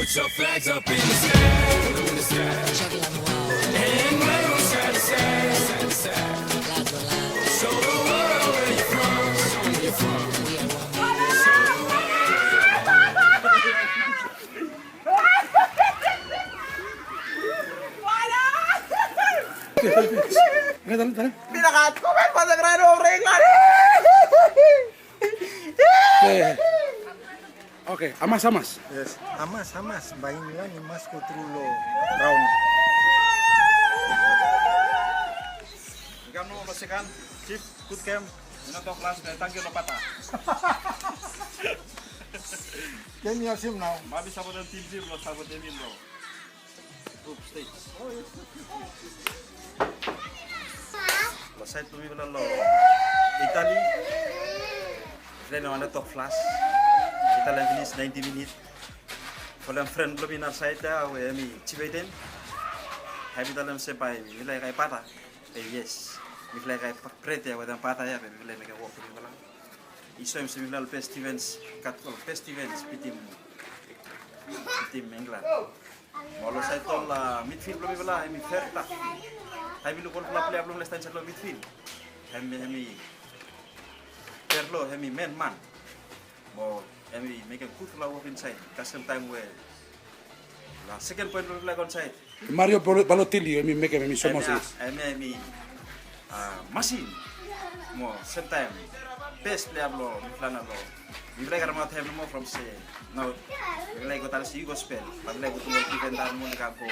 Put your flags up in the sky, put 'em in the sky. And wave 'em side to side, side to side. Show the world where you're from, show 'em where you're from. Pinaka-comment pa sa grano ang regla. Okay, amas. Yes, amas, bahin nila ni Mas Kotrulo round. Kamu memastikan, Chief, good game, menonton kelas dan tangkil patah. Can you assume now? Mabis sabot ang team zero, sabot ang Emil, bro. Group stage. Lo side to me lo Italy. Then on the top flash. Italy finish 90 minutes. Kalau friend lo binar side ya, we mi cibeten. Hai dalam sepai, nilai kai patah. Yes. Nilai kai prete ya, wadang patah ya, nilai mereka walk ni malang. Iso yang semifinal festivals, katol festivals tim England. Walau saya tol midfield belum bela, hemi ferta. Hemi lu kalau play belum lestan celo midfield. Hemi perlo, hemi man. Mau hemi make a good flow of inside. Custom time where la second point belum on side. Mario Balotelli, mi meke mi somos. Hemi machine. Mau same time. Best player lo, Milan lo. We play karena have no more from say. Now, we play got as you go spell. But play got more defend dan mo nakago.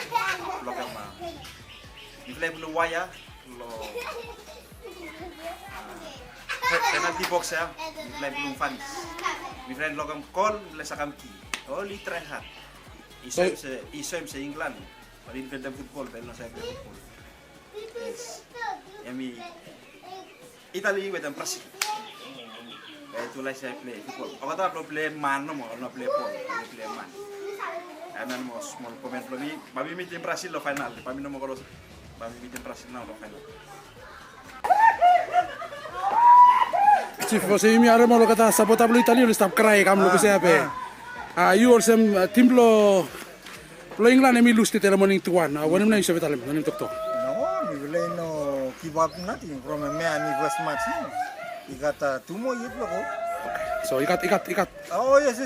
Lo kama. We play blue wire lo. Penalty box ya. We play blue fans. We play lo kam call, le sakam ki. Only try hard. Isom se England. But in the football, pero no sa football. Yes. Yami Italy with them Brazil. Itulah saya play football. Aku tahu play man, no play ball, play man. Anan mo small comment lo ni. Babi meeting Brazil lo final. Babi no mo kalau babi meeting Brazil na lo final. Chief, você me arma lo kata sabota blo Italia lo stop cry kam lo kasi ape. You or some team lo England emi lose titela morning to one. Wanem na iso betalem, wanem tokto. No, we play no give up nothing from a man in first match. Ikata tumo yit lo ko. So ikat. Oh yes.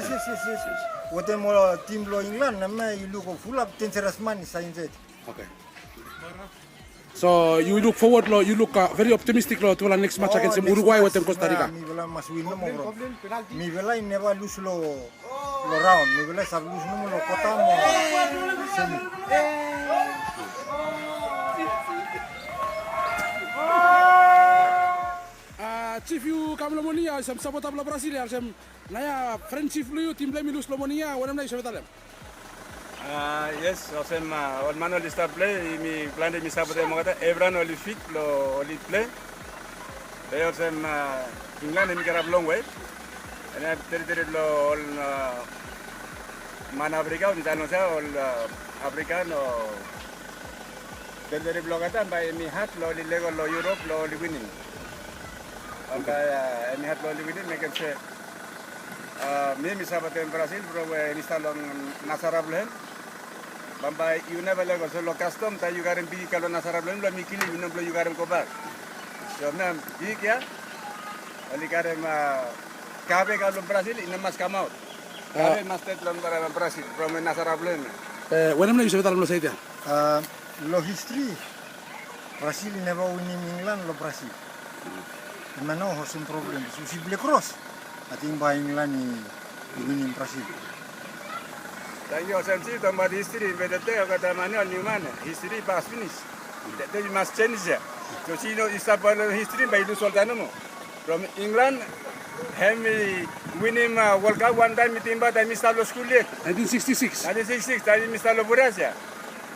What mo team lo England na may you look full up dangerous man sa injet. Okay. So you look forward lo, you look very optimistic lo to the next match against Uruguay with Costa Rica. Mi vela mas win mo bro. Mi vela never lose lo round. Mi vela sab lose no lo kota mo. Semi. Chief you kam lomonia sam sabota bla Brasilia sam naya friendship lu team play milus lomonia wanem na iso betalem. Yes, osem on manual start play mi plan de mi sabote mo kata Ebran oli fit lo oli play. They osem England mi karab long way. And I tere lo man Africa ni tano sa ol africano. Tere lo kata by mi hat lo li lego lo Europe lo li winning. Kaya ini hat lo li winning make sure mi sabote en Brazil bro we installon nasarable. Bamba you never lego so lo custom ta you garam bi kalau nasarable lo mi kili minum lo you garam ko ba. So nam bi kya ali garam kabe kalau Brazil ina mas come out. Kabe mas tet lon para Brazil from nasarable. Wanem na iso betalem lo saita. Lo history Brazil never winning England lo Brazil. Mano ho sem problem. Susi ble cross. Ating ba England ni winning Brazil. Tayo sensi tambah history bedete kata manual ni mana. History pas finish. That you must change it. So you know is about history by do sultano mo. From England hemi winning World Cup one time timba time instalo school league 1966. 1966 time instalo Burasia.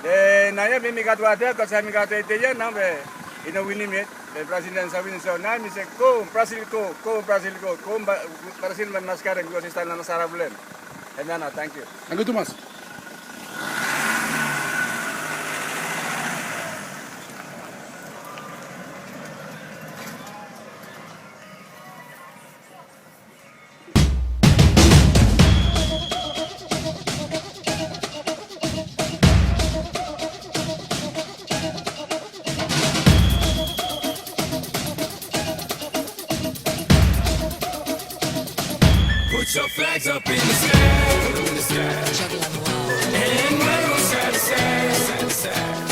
De naya mi gato ate kasi mi gato ite ya na be ino winning it. The Brazilian Sabine so now me say go Brazil go Brazil man mascara because está na Sarablen. And now thank you. Anggo Tomas. Put your flags up in the sky, in the sky. And wave 'em side to side, side to side.